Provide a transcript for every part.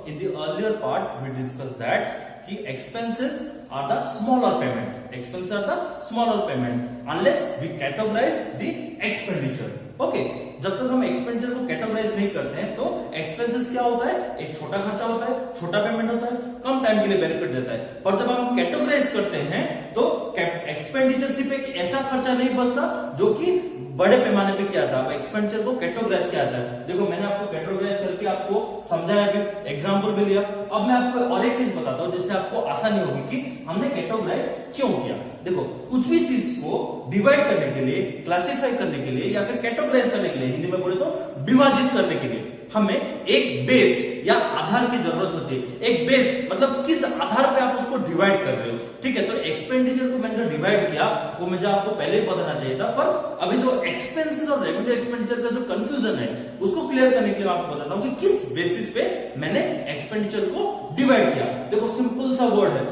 in the earlier part we discussed that कि expenses are the smaller payments. Expenses are the smaller payments unless we categorize the expenditure. Okay, जब तक हम expenditure को categorise नहीं करते हैं तो एक्सपेंसेस क्या होता है, एक छोटा खर्चा होता है, छोटा पेमेंट होता है, कम टाइम के लिए बेनिफिट देता है। पर जब हम कैटेगराइज करते हैं तो एक्सपेंडिचर सिर्फ एक ऐसा खर्चा नहीं बचता जो कि बड़े पैमाने पे क्या था, एक्सपेंडिचर को कैटेगराइज किया जाता है। देखो मैंने आपको कैटेगराइज करके आपको समझाया भी, एग्जांपल भी लिया। अब मैं आपको और एक चीज बताता हूँ जिससे आपको आसानी होगी कि हमने कैटेगराइज क्यों किया। देखो कुछ भी चीज को डिवाइड करने के लिए, क्लासिफाई करने के लिए या फिर कैटेगराइज करने के लिए, हिंदी में बोले तो विभाजित करने के लिए हमें एक बेस या आधार की जरूरत होती है। एक बेस मतलब किस आधार पे आप उसको डिवाइड कर रहे हो, ठीक है। तो एक्सपेंडिचर को मैंने जो डिवाइड किया वो मुझे आपको पहले ही बताना चाहिए था, पर अभी जो एक्सपेंसेस और रेवेन्यू एक्सपेंडिचर का जो कंफ्यूजन है उसको क्लियर करने के लिए आपको बताता हूँ कि किस बेसिस पे मैंने एक्सपेंडिचर को डिवाइड किया। देखो सिंपल सा वर्ड है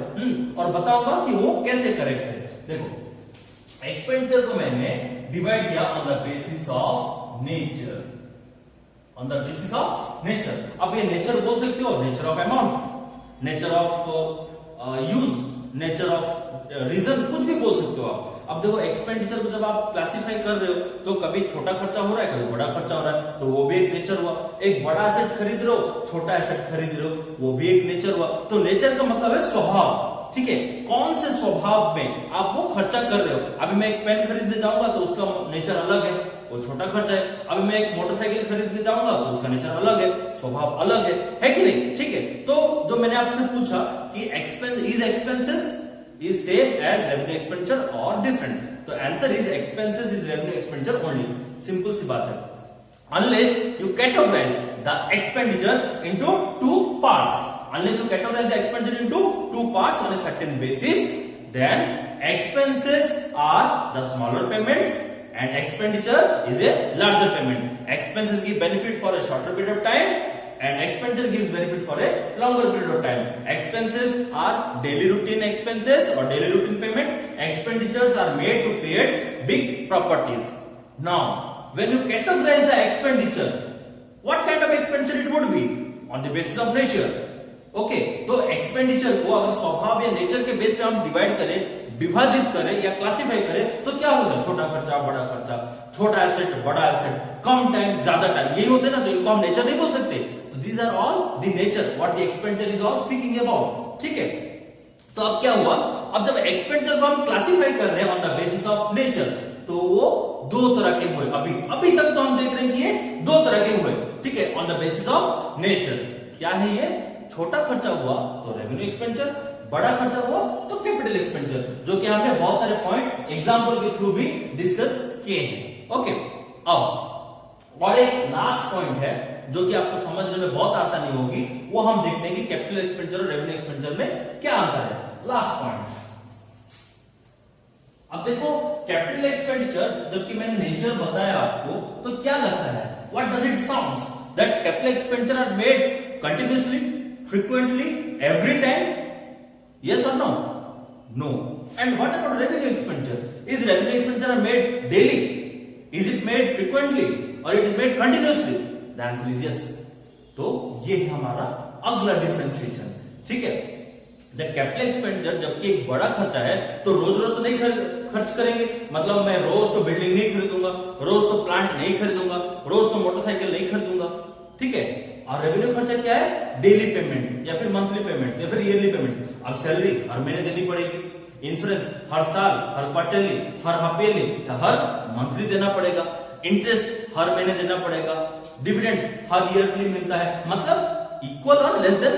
और बताऊंगा कि वो कैसे करेक्ट है। देखो एक्सपेंडिचर को मैंने डिवाइड किया on the basis of nature, on the basis of nature. अब ये नेचर बोल सकते हो, nature of amount, nature of use, nature of reason, कुछ भी बोल सकते हो आप। अब देखो एक्सपेंडिचर को जब आप क्लासिफाई कर रहे हो तो कभी छोटा खर्चा हो रहा है, कभी बड़ा खर्चा हो रहा है, तो वो भी एक नेचर हुआ। एक बड़ा एसेट खरीद रहे हो, छोटा एसेट खरीद रहे हो, वो भी एक नेचर हुआ। तो नेचर का मतलब है स्वभाव, ठीक है। कौन से स्वभाव में आप वो खर्चा कर रहे हो। अभी मैं एक पेन खरीदने जाऊंगा तो उसका नेचर अलग है, वो छोटा खर्चा है। अभी मैं एक मोटरसाइकिल खरीदने जाऊंगा तो उसका नेचर अलग है, स्वभाव अलग है कि नहीं, ठीक है। तो जो मैंने आपसे पूछा कि expenses is same as revenue expenditure or different, तो answer is expenses is revenue expenditure only, simple सी बात है। unless you categorize the expenditure into two parts, unless you categorize the expenditure into two parts on a certain basis, then expenses are the smaller payments and expenditure is a larger payment. Expenses give benefit for a shorter period of time and expenditure gives benefit for a longer period of time. Expenses are daily routine expenses or daily routine payments. Expenditures are made to create big properties. Now, when you categorize the expenditure, what kind of expenditure it would be? On the basis of nature. Okay, तो expenditure को अगर स्वभाव या nature के base पे हम divide करें, विभाजित करें या क्लासिफाई करें तो क्या होगा, छोटा खर्चा, बड़ा खर्चा, छोटा एसेट, बड़ा एसेट, कम टाइम, ज्यादा टाइम, यही होते ना। तो इनको हम नेचर नहीं बोल सकते। These are all the nature what the expenditure is all speaking about, ठीक है। तो अब क्या हुआ, अब जब एक्सपेंडिचर को हम क्लासिफाई कर रहे हैं on the basis of nature तो वो दो तरह के हुए। अभी तक तो हम देख रहे हैं कि ये दो तरह के हुए, ठीक है, on the basis of nature. क्या है ये, छोटा खर्चा हुआ तो रेवेन्यू एक्सपेंडिचर, बड़ा खर्चा हुआ तो कैपिटल एक्सपेंडिचर, जो कि हमने बहुत सारे पॉइंट एग्जांपल के थ्रू भी डिस्कस किए हैं। ओके, अब और एक लास्ट पॉइंट है जो कि आपको समझने में बहुत आसानी होगी, वो हम देखते हैं कि कैपिटल एक्सपेंडिचर और रेवेन्यू एक्सपेंडिचर में क्या अंतर है। लास्ट पॉइंट, अब देखो कैपिटल एक्सपेंडिचर जबकि मैंने नेचर बताया आपको तो क्या लगता है, what does it sound that capital expenditure are made continuously, frequently, every time, yes or no? No. And what about revenue expenditure? Is revenue expenditure are made daily? Is it made frequently or it is made continuously? The answer is yes. तो ये है हमारा अगला differentiation, ठीक है। That capital expenditure जबकि एक बड़ा खर्चा है तो रोज रोज तो नहीं खर्च करेंगे, मतलब मैं रोज तो बिल्डिंग नहीं खरीदूंगा, रोज तो प्लांट नहीं खरीदूंगा, रोज तो मोटरसाइकिल नहीं खरीदूंगा, ठीक है। और रेवेन्यू खर्चा क्या है, डेली पेमेंट या फिर मंथली पेमेंट या फिर ईयरली पेमेंट। अब सैलरी हर महीने देनी पड़ेगी, इंश्योरेंस हर साल, हर क्वार्टरली, हर हाफ ईयरली, हर मंथली देना पड़ेगा, इंटरेस्ट हर महीने देना पड़ेगा, डिविडेंड हर ईयरली मिलता है, मतलब इक्वल और less then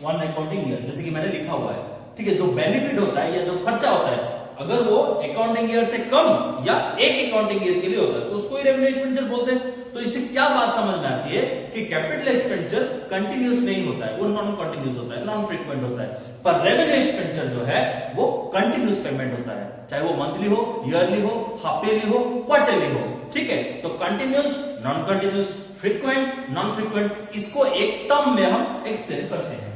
one accounting year, जैसे कि मैंने लिखा हुआ है, ठीक है। जो बेनिफिट होता है या जो खर्चा होता है अगर वो अकाउंटिंग ईयर से कम या एक अकाउंटिंग ईयर के लिए होता है तो उसको ही रेवेन्यू एक्सपेंडिचर बोलते हैं। तो इससे क्या बात समझ में आती है कि कैपिटल एक्सपेंडिचर कंटिन्यूअस नहीं होता है, वो नॉन कंटिन्यूअस होता है, नॉन फ्रीक्वेंट होता है। पर रेवेन्यू एक्सपेंडिचर जो है वो कंटिन्यूअस पेमेंट होता है, चाहे वो मंथली हो, ईयरली हो, हाफ ईयरली हो, क्वार्टरली हो, ठीक है। तो continuous, non continuous, frequent, non frequent, इसको एक टर्म में हम एक्सप्लेन करते हैं।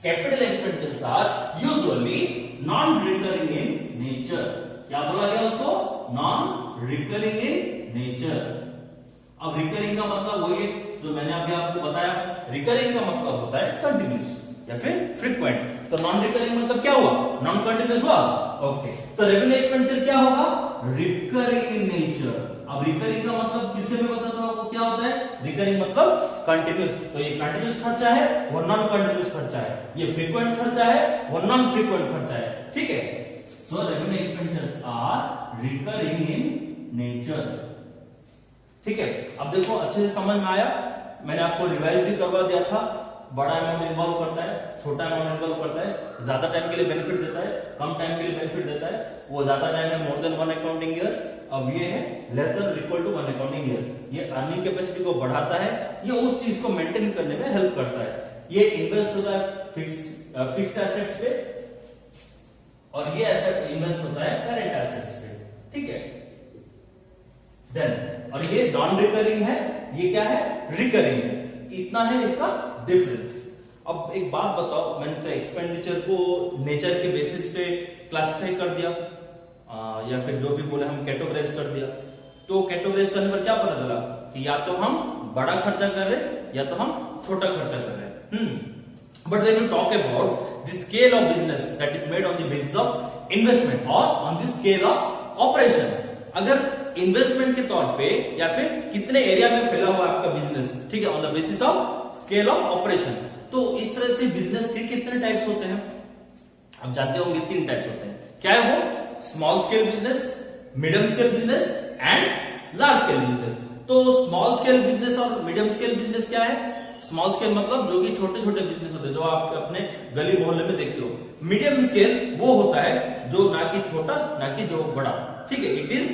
Capital expenditures are usually non recurring in nature. क्या बोला गया उसको, नॉन रिकरिंग इन नेचर। अब रिकरिंग का मतलब वही जो मैंने अभी आपको बताया, रिकरिंग का मतलब होता है कंटिन्यूस या फिर फ्रीक्वेंट। तो नॉन रिकरिंग मतलब क्या हुआ, नॉन कंटिन्यूस हुआ। ओके, तो रेवेन्यू एक्सपेंडिचर क्या होगा, रिकरिंग इन नेचर। अब रिकरिंग का मतलब फिर से मैं बताता हूं आपको क्या होता है, रिकरिंग मतलब कंटिन्यूस। तो ये कंटिन्यूस खर्चा है, वो नॉन कंटिन्यूस खर्चा है, ये फ्रीक्वेंट खर्चा है, वो नॉन फ्रीक्वेंट खर्चा है, ठीक है। So revenue expenditures are recurring in nature, ठीक है। अब देखो अच्छे से समझ में आया, मैंने आपको रिवाइज भी करवा दिया था। बड़ा अमाउंट इन्वॉल्व करता है, छोटा अमाउंट इन्वॉल्व करता है, ज्यादा टाइम के लिए बेनिफिट देता है, कम टाइम के लिए बेनिफिट देता है। वो ज्यादा टाइम है मोर देन 1 अकाउंटिंग ईयर, अब ये है less than equal to 1 accounting year. ये अर्निंग कैपेसिटी को बढ़ाता है, ये उस चीज को मेंटेन करने में हेल्प करता है। ये इन्वेस्ट होता है फिक्स्ड एसेट्स पे, और ये एसेट इन्वेस्ट होता है करंट एसेट्स पे, ठीक है। देन और ये नॉन रिकरिंग है, ये क्या है, रिकरिंग है। इतना है इसका डिफरेंस। अब एक बात बताओ, मैंने तो एक्सपेंडिचर को नेचर के बेसिस पे क्लासिफाई कर दिया, या फिर जो भी बोले हम कैटेगराइज कर दिया। तो कैटेगराइज करने पर क्या पता चला कि या तो हम बड़ा खर्चा कर रहे हैं या तो हम छोटा खर्चा कर रहे हैं। But when you talk about the scale of business that is made on the basis of investment और on the scale of operation, अगर इन्वेस्टमेंट के तौर पे या फिर कितने एरिया में फैला हुआ आपका बिजनेस, ठीक है, on the basis of scale of operation, तो इस तरह से बिजनेस के कितने टाइप्स होते हैं आप जानते होंगे, 3 टाइप्स होते हैं। क्या है वो, small scale business, medium scale business and large scale business. तो स्मॉल स्केल बिजनेस और मीडियम स्केल बिजनेस क्या है, स्मॉल स्केल मतलब जो कि छोटे छोटे बिजनेस होते हैं जो आप अपने गली मोहल्ले में देखते हो। मीडियम स्केल वो होता है जो ना कि छोटा ना कि जो बड़ा, ठीक है, it is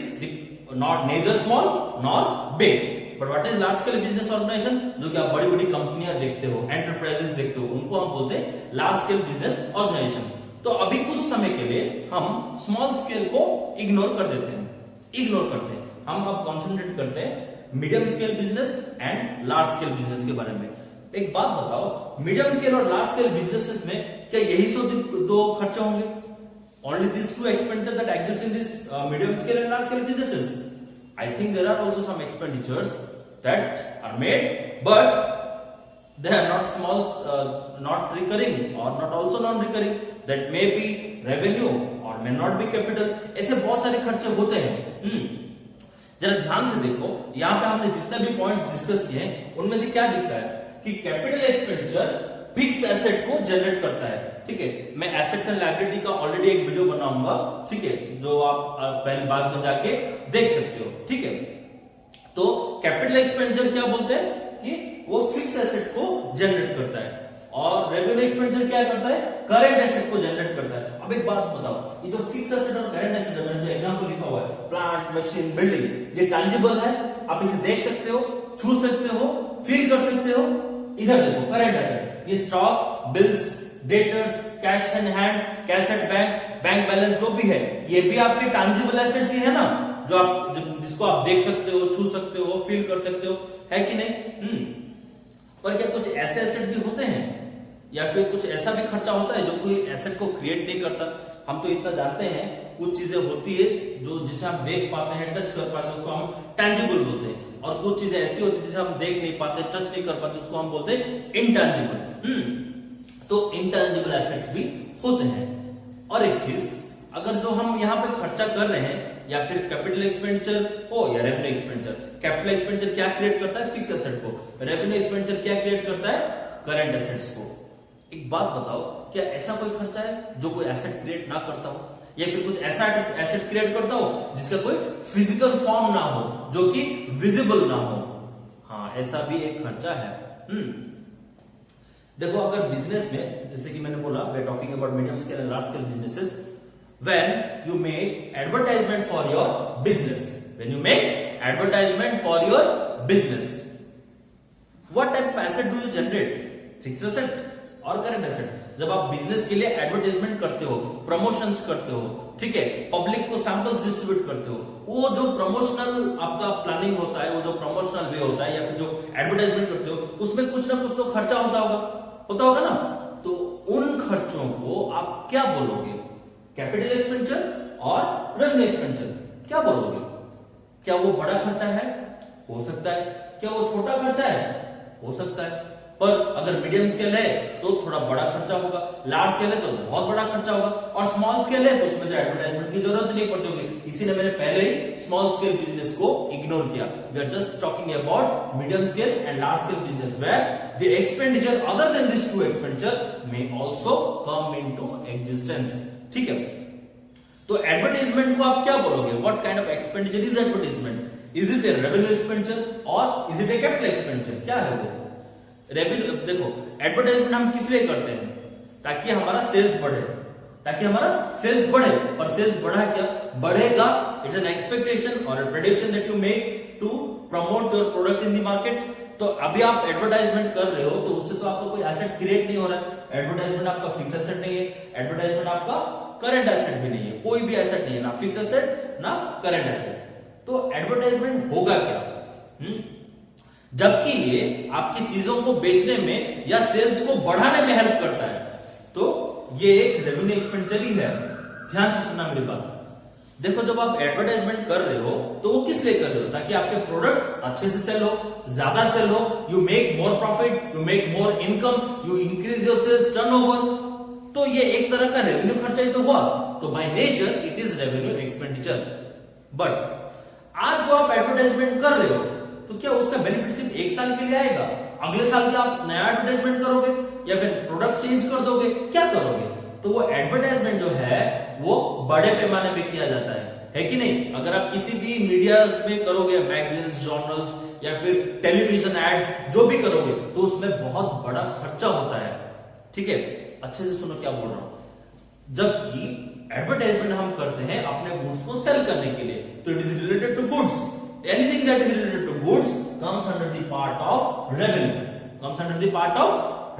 not neither small nor big. But what is large scale business organisation, जो कि आप बड़ी बड़ी कंपनियां देखते हो, एंटरप्राइजेस देखते हो, उनको हम बोलते हैं लार्ज स्केल बिजनेस ऑर्गेनाइजेशन। तो अभी कुछ समय के लिए हम स्मॉल स्केल को इग्नोर कर देते हैं, हम अब कॉन्सेंट्रेट करते हैं medium scale business and large scale business के बारे में। एक बात बताओ, मीडियम स्केल और लार्ज स्केल बिजनेसेस में क्या यही दो खर्चे होंगे? Only these 2 expenditures that exist in this medium scale and large scale businesses. I think there are also some expenditures that are made, but they are not small, not recurring or not also non-recurring. That may be revenue or may not be capital. ऐसे बहुत सारे खर्चे होते हैं। जरा ध्यान से देखो, यहाँ पे हमने जितने भी पॉइंट्स डिस्कस किए हैं उनमें से क्या दिखता है कि कैपिटल एक्सपेंडिचर फिक्स एसेट को जनरेट करता है, ठीक है। मैं एसेट्स एंड लायबिलिटी का ऑलरेडी एक वीडियो बनाऊंगा, ठीक है, जो आप पहले बाद में जाके देख सकते हो, ठीक है। तो कैपिटल एक्सपेंडिचर क्या बोलते हैं कि वो फिक्स एसेट को जनरेट करता है, और रेवेन्यू एक्सपेंडिचर क्या करता है, करंट एसेट को जनरेट करता है। अब एक बात बताओ, ये जो फिक्स एसेट और करंट एसेट है, मैंने जो एग्जांपल लिखा हुआ है, प्लांट, मशीन, बिल्डिंग, ये टैंजिबल है, आप इसे देख सकते हो, छू सकते हो, फील कर सकते हो। इधर देखो करंट एसेट, ये stock, bills, debtors, cash in hand, cash at bank, bank balance जो भी है, ये भी आपके टैंजिबल एसेट्स ही है ना, जिसको आप देख सकते हो, छू सकते हो, फील कर सकते हो, है कि नहीं? पर क्या कुछ ऐसे एसेट भी होते हैं या फिर कुछ ऐसा भी खर्चा होता है जो कोई एसेट को क्रिएट नहीं करता? हम तो इतना जानते हैं, कुछ चीजें होती है जो जिसे हम देख पाते हैं, टच कर पाते हैं, उसको हम टैंजिबल बोलते हैं, और कुछ चीजें ऐसी होती है जिसे हम देख नहीं पाते, टच नहीं कर पाते, उसको हम बोलते हैं इनटैंजिबल। तो इनटैंजिबल एसेट्स भी होते हैं। और एक चीज, अगर जो हम यहाँ पे खर्चा कर रहे हैं, या फिर कैपिटल एक्सपेंडिचर हो या रेवेन्यू एक्सपेंडिचर, कैपिटल एक्सपेंडिचर क्या क्रिएट करता है, फिक्स एसेट को, रेवेन्यू एक्सपेंडिचर क्या क्रिएट करता है, करंट एसेट्स को। एक बात बताओ, क्या ऐसा कोई खर्चा है जो कोई एसेट क्रिएट ना करता हो, या फिर कुछ ऐसा एसेट क्रिएट करता हो जिसका कोई फिजिकल फॉर्म ना हो, जो कि विजिबल ना हो? हाँ, ऐसा भी एक खर्चा है। देखो, अगर बिजनेस में, जैसे कि मैंने बोला, we are talking about medium scale and large scale businesses, when you make advertisement for your business, when you make advertisement for your business, what type of asset do you generate, fixed asset और current asset? जब आप business के लिए advertisement करते हो, promotions करते हो, ठीक है, पब्लिक को सैंपल्स डिस्ट्रीब्यूट करते हो, वो जो प्रमोशनल आपका प्लानिंग होता है, वो जो प्रमोशनल वे होता है, या फिर जो एडवर्टाइजमेंट करते हो, उसमें कुछ ना कुछ तो खर्चा होता होगा ना? तो उन खर्चों को आप क्या बोलोगे, कैपिटल एक्सपेंडिचर और रेवेन्यू एक्सपेंडिचर, क्या बोलोगे? क्या वो बड़ा खर्चा है? हो सकता है। क्या वो छोटा खर्चा है? हो सकता है। पर अगर मीडियम स्केल है तो थोड़ा बड़ा खर्चा होगा, लार्ज स्केल है तो बहुत बड़ा खर्चा होगा, और स्मॉल स्केल है तो उसमें तो एडवर्टाइजमेंट की जरूरत नहीं पड़ती होगी। इसीलिए मैंने पहले ही स्मॉल स्केल बिजनेस को इग्नोर किया। We are just talking about medium scale and large scale business where the expenditure other than this two expenditure may also come into existence. ठीक है, तो एडवर्टाइजमेंट को आप क्या बोलोगे? What kind of expenditure is advertisement? Is it a revenue expenditure और is it a capital expenditure? क्या है वो? रेवेन्यू, देखो एडवर्टाइजमेंट हम किस लिए करते हैं? ताकि हमारा सेल्स बढ़े, ताकि हमारा सेल्स बढ़े। पर सेल्स बढ़ा क्या? बढ़ेगा, इट्स एन एक्सपेक्टेशन और prediction that you make to promote your product in the market. तो अभी आप एडवर्टाइजमेंट कर रहे हो तो उससे तो आपका कोई एसेट क्रिएट नहीं हो रहा है। एडवर्टाइजमेंट आपका फिक्स एसेट नहीं है, एडवर्टाइजमेंट आपका करंट एसेट भी नहीं है, कोई भी एसेट नहीं है, ना फिक्स एसेट ना करंट एसेट। तो एडवर्टाइजमेंट होगा क्या? जबकि ये आपकी चीजों को बेचने में या सेल्स को बढ़ाने में हेल्प करता है, तो ये एक रेवेन्यू एक्सपेंडिचर ही है। ध्यान से सुनना मेरी बात। देखो जब आप एडवर्टाइजमेंट कर रहे हो तो वो किस लिए कर रहे हो? ताकि आपके प्रोडक्ट अच्छे से सेल हो, ज्यादा सेल हो, you make more profit, you make more income, you increase your sales turnover. तो ये एक तरह का रेवेन्यू खर्चा ही तो हुआ। तो by nature it is revenue expenditure. But आज जो आप एडवर्टाइजमेंट कर रहे हो तो क्या उसका बेनिफिट सिर्फ एक साल के लिए आएगा? अगले साल क्या आप नया एडवर्टाइजमेंट करोगे या फिर प्रोडक्ट चेंज कर दोगे? क्या करोगे? तो वो एडवर्टाइजमेंट जो है वो बड़े पैमाने पे किया जाता है कि नहीं? अगर आप किसी भी मीडिया में करोगे, मैगजीन्स, जर्नल्स या फिर टेलीविजन एड्स जो भी करोगे तो उसमें बहुत बड़ा खर्चा होता है। ठीक है, अच्छे से सुनो क्या बोल रहा हूं। जबकि एडवर्टाइजमेंट हम करते हैं अपने गुड्स को सेल करने के लिए, तो it is related to goods. Anything that is related to goods comes under the part of revenue, comes under the part of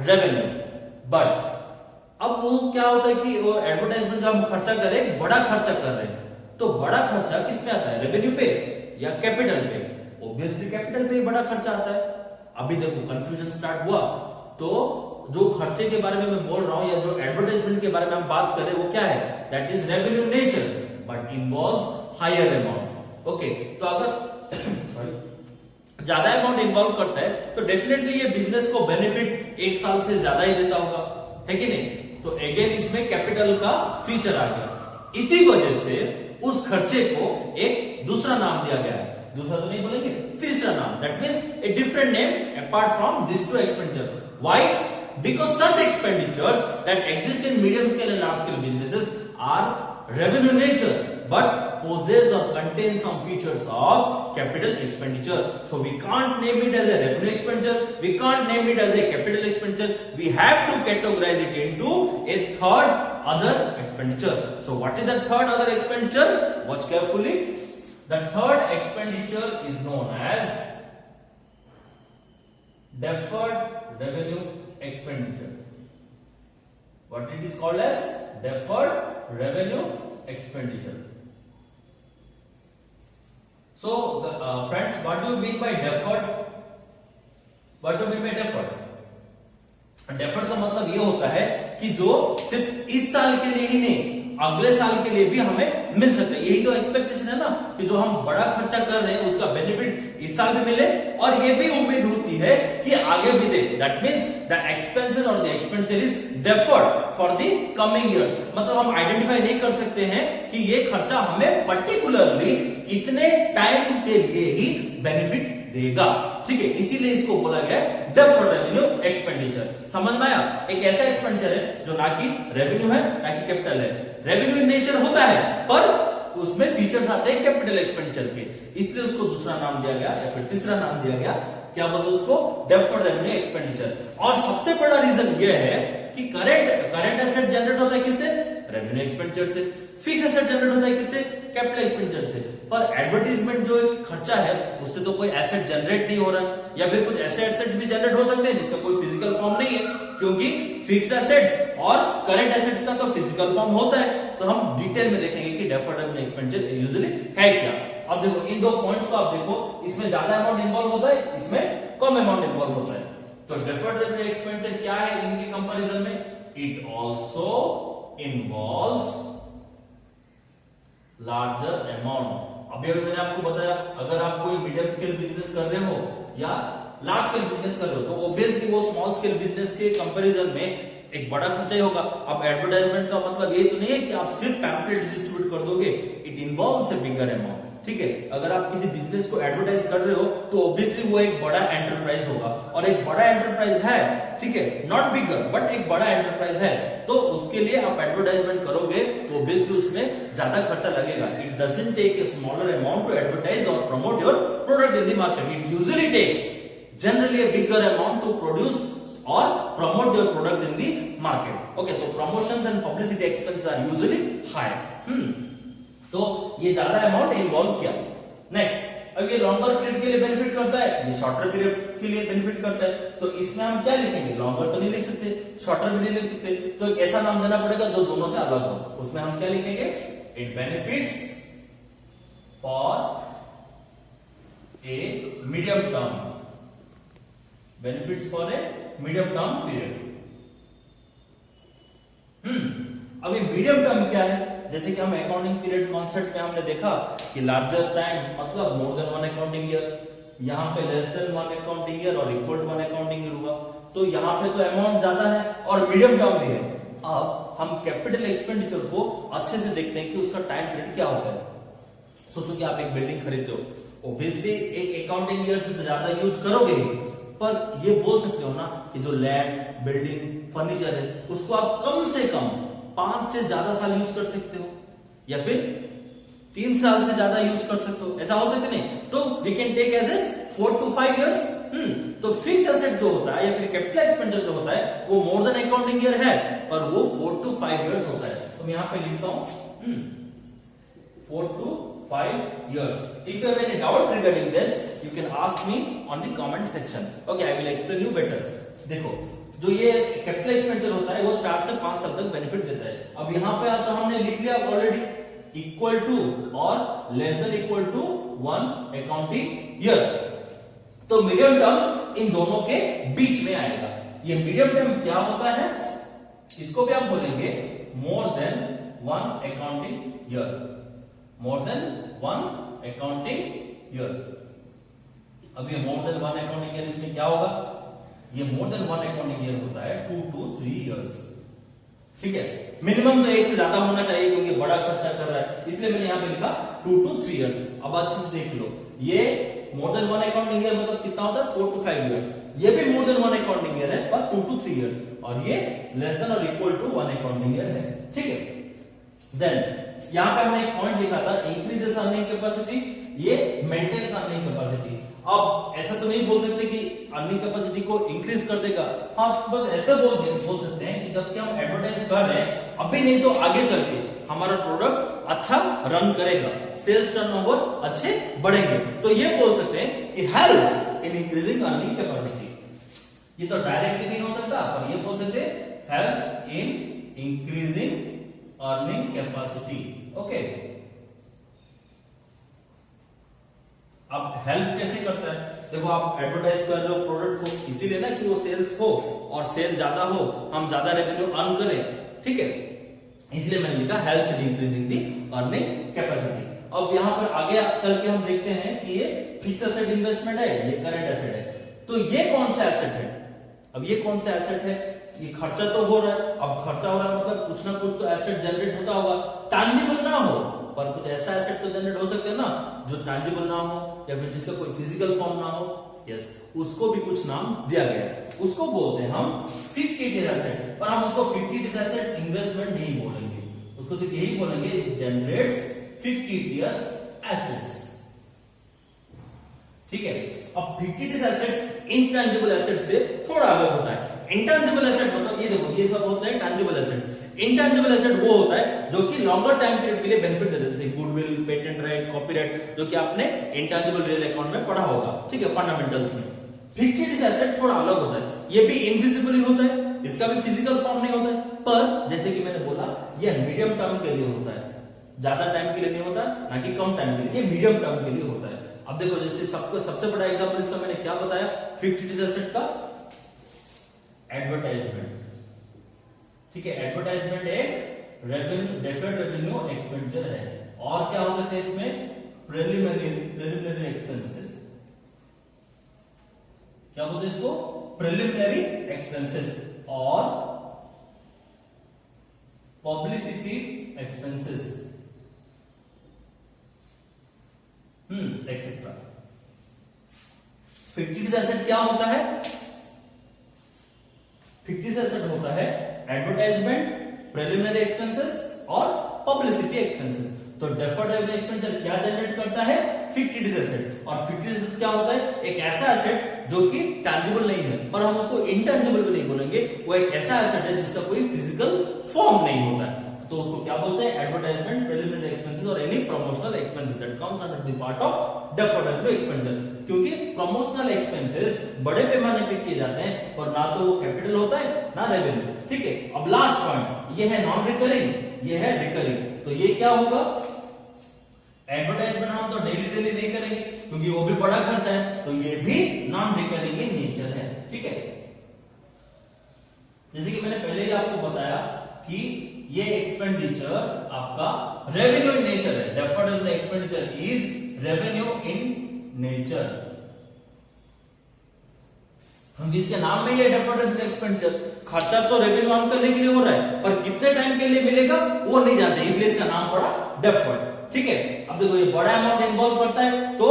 revenue. But अब वो क्या होता है कि वो एडवर्टाइजमेंट जो हम खर्चा करें, बड़ा खर्चा कर रहे हैं, तो बड़ा खर्चा किस में आता है? रेवेन्यू पे या कैपिटल पे? ऑब्वियसली कैपिटल पे ही बड़ा खर्चा आता है। अभी देखो कंफ्यूजन स्टार्ट हुआ। तो जो खर्चे के बारे में मैं बोल रहा हूं या जो एडवर्टाइजमेंट के बारे में हम बात करें वो क्या है? That is revenue nature but involves higher amount. Okay, तो अगर सॉरी ज्यादा अमाउंट इन्वॉल्व करता है तो डेफिनेटली ये बिजनेस को बेनिफिट एक साल से ज्यादा ही देता होगा, है कि नहीं? तो अगेन इसमें कैपिटल का फीचर आ गया। इसी वजह से उस खर्चे को एक दूसरा नाम दिया गया है। दूसरा तो नहीं बोलेंगे, तीसरा नाम, that means a different name apart from this two expenditure. Why? Because such expenditures that exist in medium scale and large scale businesses are revenue nature but possess or contain some features of capital expenditure. So we can't name it as a revenue expenditure, we can't name it as a capital expenditure, we have to categorize it into a third other expenditure. So what is that third other expenditure? Watch carefully. The third expenditure is known as deferred revenue expenditure. What it is called as? Deferred revenue expenditure. So friends, what do you mean by deferred? What do you mean by deferred? Deferred का मतलब ये होता है कि जो सिर्फ इस साल के लिए ही नहीं, अगले साल के लिए भी हमें मिल सकता है। यही तो एक्सपेक्टेशन है ना कि जो हम बड़ा खर्चा कर रहे हैं उसका बेनिफिट इस साल भी मिले, और ये भी उम्मीद होती है कि आगे भी दे। दैट मींस द एक्सपेंसेस और the expenditure is deferred for the coming years. मतलब हम आइडेंटिफाई नहीं कर सकते हैं कि ये खर्चा हमें पर्टिकुलरली इतने टाइम के लिए ही बेनिफिट देगा। ठीक है, इसीलिए इसको बोला गया डेफर्ड रेवेन्यू एक्सपेंडिचर। समझ में आया? एक ऐसा एक्सपेंडिचर है जो ना कि रेवेन्यू है ना कि कैपिटल है। रेवेन्यू इन नेचर होता है पर उसमें फीचर्स आते हैं कैपिटल एक्सपेंडिचर के, इसलिए उसको दूसरा नाम दिया गया या फिर तीसरा नाम दिया गया। क्या बोलते उसको? Deferred revenue expenditure. और सबसे बड़ा रीजन यह है कि करंट एसेट जनरेट होता है किससे? रेवेन्यू एक्सपेंडिचर से। फिक्स एसेट जनरेट होता है किससे? कैपिटल एक्सपेंडिचर से। पर एडवर्टीजमेंट जो खर्चा है उससे तो कोई एसेट जनरेट नहीं हो रहा, या फिर कुछ ऐसे एसेट्स भी जनरेट हो सकते हैं जिसका कोई फिजिकल फॉर्म नहीं है, क्योंकि फिक्स एसेट्स और करंट एसेट्स का तो फिजिकल फॉर्म होता है। तो हम डिटेल में देखेंगे कि डेफर्ड रेवेन्यू एक्सपेंडिचर यूजुअली है क्या। अब देखो इन दो पॉइंट्स को आप देखो, इसमें ज्यादा अमाउंट इन्वॉल्व होता है, इसमें कम अमाउंट इन्वॉल्व होता है। तो डेफर्ड रेवेन्यू एक्सपेंडिचर क्या है इनके कंपैरिजन में? It also involves larger amount. अभी मैंने आपको बताया, अगर आप कोई मीडियम स्केल बिजनेस कर रहे हो या लार्ज स्केल बिजनेस कर रहे हो तो ऑब्वियसली वो स्मॉल स्केल बिजनेस के कंपैरिजन में एक बड़ा खर्चा ही होगा। अब एडवर्टाइजमेंट का मतलब ये तो नहीं है कि आप सिर्फ पैम्पलेट डिस्ट्रीब्यूट कर दोगे, it involves A bigger amount. ठीक है, अगर आप किसी बिजनेस को एडवर्टाइज कर रहे हो तो ऑब्वियसली वो एक बड़ा एंटरप्राइज होगा, और एक बड़ा एंटरप्राइज है, ठीक है, नॉट बिगर बट एक बड़ा एंटरप्राइज है, तो उसके लिए आप एडवर्टाइजमेंट करोगे तो ऑब्वियसली उसमें ज्यादा खर्चा लगेगा। It doesn't take a smaller amount to advertise और promote your product in the market, it usually takes generally a bigger amount to produce or promote your product in the market. Okay, so promotions and publicity expenses are usually high. तो ये ज्यादा amount involve किया। Next, अब ये longer period के लिए benefit करता है, ये शॉर्टर पीरियड के लिए बेनिफिट करता है, तो इसमें हम क्या लिखेंगे? लॉन्गर तो नहीं लिख सकते, शॉर्टर भी नहीं लिख सकते, तो एक ऐसा नाम देना पड़ेगा जो दोनों से अलग हो। उसमें हम क्या लिखेंगे? It benefits for a medium term, benefits for a medium term period. अभी मीडियम टर्म क्या है? जैसे कि हम अकाउंटिंग पीरियड कॉन्सेप्ट में हमने देखा कि लार्जर टाइम मतलब मोर देन 1 अकाउंटिंग ईयर, यहाँ पे लेस देन 1 अकाउंटिंग ईयर और इक्वल टू 1 अकाउंटिंग ईयर हुआ, तो यहाँ पे तो अमाउंट ज्यादा है और मीडियम टर्म भी है। अब हम कैपिटल एक्सपेंडिचर को अच्छे से देखते हैं कि उसका टाइम पीरियड क्या होता है। सोचो कि आप एक बिल्डिंग खरीदते हो, ऑब्वियसली एक अकाउंटिंग ईयर से तो ज्यादा यूज करोगे, पर ये बोल सकते हो ना कि जो लैंड, बिल्डिंग, फर्नीचर है उसको आप कम से कम 5 से ज्यादा साल यूज कर सकते हो, या फिर 3 साल से ज्यादा यूज कर सकते हो, ऐसा हो सकता नहीं? तो we can take as a 4 to 5 years। तो फिक्स एसेट जो होता है या फिर कैपिटल एक्सपेंडिचर जो होता है वो मोर देन अकाउंटिंग ईयर है, पर वो 4 to 5 years होता है। तो मैं यहां पे लिखता हूं 4 to 5 years। If you have any doubt regarding this, you can ask me on the comment section. Okay, I will explain you better. देखो, जो ये कैपिटल एक्सपेंडिचर होता है वो 4 से 5 साल तक बेनिफिट देता है। अब यहाँ पे तो हमने लिख लिया ऑलरेडी, इक्वल टू और less than equal to 1 accounting year. तो मीडियम टर्म इन दोनों के बीच में आएगा। ये मीडियम टर्म क्या होता है? इसको भी आप बोलेंगे more than 1 accounting year, more than 1 accounting year. अब ये मोर देन 1 अकाउंटिंग ईयर, इसमें क्या होगा? ये मोर देन 1 अकाउंटिंग ईयर होता है 2 to 3 years। ठीक है, मिनिमम तो 1 से ज्यादा होना चाहिए क्योंकि बड़ा खर्चा कर रहा है, इसलिए मैंने यहां पे लिखा 2 to 3 years। अब अच्छे से देख लो, ये मोर देन 1 अकाउंटिंग ईयर मतलब कितना होता है? 4 to 5 years। ये भी मोर देन 1 अकाउंटिंग ईयर है पर 2 to 3 years, और ये लेस देन और इक्वल टू 1 अकाउंटिंग ईयर है। ठीक है, देन यहां पे हमने एक पॉइंट लिखा था, इंक्रीजेस अर्निंग कैपेसिटी, ये मेंटेन्स अर्निंग कैपेसिटी। अब ऐसा तो नहीं बोल सकते कि अर्निंग कैपेसिटी को इंक्रीज कर देगा, हाँ बस ऐसे बोल सकते हैं कि जबकि हम एडवर्टाइज कर रहे हैं अभी नहीं तो आगे चल के हमारा प्रोडक्ट अच्छा रन करेगा, सेल्स टर्नओवर अच्छे बढ़ेंगे, तो ये बोल सकते हैं कि help in increasing earning capacity. ये तो डायरेक्टली नहीं हो सकता, पर ये बोल सकते हैं help in increasing earning capacity. Okay, अब हेल्प कैसे करता है? देखो, आप एडवर्टाइज कर रहे हो प्रोडक्ट को इसीलिए ना कि वो सेल्स हो और सेल ज्यादा हो, हम ज्यादा रेवेन्यू अर्न करें। ठीक है, इसलिए मैंने लिखा help in increasing the earning capacity. अब यहां पर आगे चल के हम देखते हैं कि ये फिक्स एसेट इन्वेस्टमेंट है, ये करंट एसेट है, तो ये कौन सा एसेट है? अब ये कौन सा एसेट है? ये खर्चा तो हो रहा है, अब खर्चा हो रहा है मतलब कुछ ना कुछ तो एसेट जनरेट होता होगा, टैंजिबल ना हो पर कुछ ऐसा एसेट तो जनरेट हो सकता है ना जो टैंजिबल ना हो या फिर जिसका कोई फिजिकल फॉर्म ना हो। यस, उसको भी कुछ नाम दिया गया है, उसको बोलते हैं हम फिक्टिटिव एसेट, पर हम उसको फिक्टिटिव एसेट इन्वेस्टमेंट नहीं बोलेंगे, उसको सिर्फ यही बोलेंगे जनरेट्स फिक्टिटियस एसेट्स। ठीक है, अब फिक्टिटिव एसेट्स इंटैंजिबल एसेट से थोड़ा अलग होता है। इंटैंजिबल एसेट मतलब ये देखो, ये सब होता है टैंजिबल एसेट्स। इंटैंजिबल एसेट वो होता है जो कि लॉन्गर टाइम पीरियड के लिए बेनिफिट देता है, जैसे गुडविल, पेटेंट राइट, कॉपीराइट, जो कि आपने इंटैंजिबल रियल अकाउंट में पढ़ा होगा। ठीक है, फंडामेंटल्स में। फिक्टिटिव एसेट थोड़ा अलग होता है, ये भी इनविजिबल ही होता है, इसका भी फिजिकल फॉर्म नहीं होता है, पर जैसे कि मैंने बोला ये मीडियम टर्म के लिए होता है, ज्यादा टाइम के लिए नहीं होता, ना कि कम टाइम के लिए, ये मीडियम टर्म के लिए होता है। अब देखो, जैसे सबसे बड़ा एग्जांपल इसका मैंने क्या बताया फिक्टिटिव एसेट का? एडवर्टाइजमेंट। ठीक है, एडवर्टाइजमेंट एक डेफर्ड रेवेन्यू एक्सपेंडिचर है, और क्या हो सकता है इसमें? Preliminary expenses. क्या बोलते हैं इसको, प्रिलिमिनरी एक्सपेंसेस और पब्लिसिटी एक्सपेंसेस एक्सेट्रा। फिक्टिव एसेट क्या होता है, फिक्टिव एसेट होता है एडवर्टाइजमेंट, प्रिलिमिनरी एक्सपेंसेस और पब्लिसिटी एक्सपेंसेस। तो डेफर्ड रेवेन्यू एक्सपेंडिचर क्या जनरेट करता है, फिक्टिव एसेट। और फिक्टिव एसेट क्या होता है, एक ऐसा एसेट जो कि टैंजिबल नहीं है, पर हम उसको इंटेंजिबल भी नहीं बोलेंगे, वो एक ऐसा एसेट है जिसका कोई फिजिकल फॉर्म नहीं होता है। तो उसको क्या बोलते हैं, एडवर्टाइजमेंट, प्रिलिमिनरी एक्सपेंसेस और any promotional expenses that comes under the part of deferred revenue expenditure. क्योंकि प्रमोशनल एक्सपेंसेस बड़े पैमाने पे किए जाते हैं और ना तो वो कैपिटल होता है ना रेवेन्यू। ठीक है, अब लास्ट पॉइंट ये है नॉन रिकरिंग, ये है रिकरिंग। तो ये क्या होगा, एडवर्टाइजमेंट हम तो डेली नहीं करेंगे क्योंकि वो भी बड़ा खर्चा है, तो ये भी नॉन रिकरिंग इन नेचर है। ठीक है, जैसे कि मैंने पहले ही आपको बताया कि ये एक्सपेंडिचर आपका रेवेन्यू इन नेचर है। Deferred expenditure is revenue in nature. हम इसके नाम में ही है डेफर्ड एक्सपेंडिचर। खर्चा तो रेवेन्यू अर्न करने के लिए हो रहा है, पर कितने टाइम के लिए मिलेगा वो नहीं जानते, इसलिए इसका नाम पड़ा डेफर्ड। ठीक है, अब देखो ये बड़ा अमाउंट इन्वॉल्व करता है तो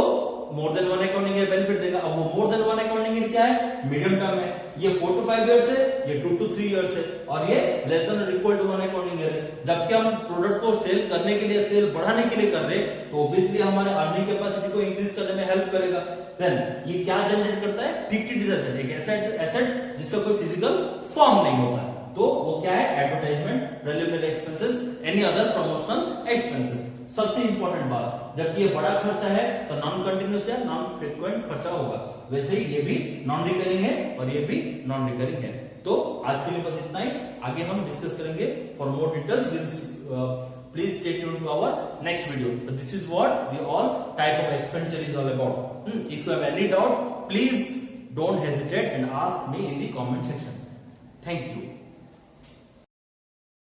more than 1 accounting year benefit देगा। अब वो मोर देन 1 अकाउंटिंग ईयर क्या है, मीडियम टर्म है। ये 4 to 5 इयर्स है, ये 2 to 3 इयर्स है, और ये लेस देन और इक्वल टू 1 अकाउंटिंग ईयर है। जबकि हम प्रोडक्ट को सेल करने के लिए, सेल बढ़ाने के लिए कर रहे हैं, तो ऑब्वियसली हमारे अर्निंग कैपेसिटी को इंक्रीज करने में हेल्प करेगा। देन ये क्या जनरेट करता है, फिक्टिव एसेट, एक एसेट जिसका कोई फिजिकल फॉर्म नहीं होता है। तो वो क्या है, advertisement, preliminary expenses, any other promotional expenses. सबसे इंपॉर्टेंट बात, जबकि ये बड़ा खर्चा है तो नॉन कंटिन्यूस या नॉन फ्रीक्वेंट खर्चा होगा, वैसे ही ये भी नॉन रिकरिंग है और ये भी नॉन रिकरिंग है। तो आज के लिए बस इतना ही, आगे हम डिस्कस करेंगे for more details. Please stay tuned to our next video. This is what the all type of expenditure is all about. If you have any doubt, please don't hesitate and ask me in the comment section. Thank you.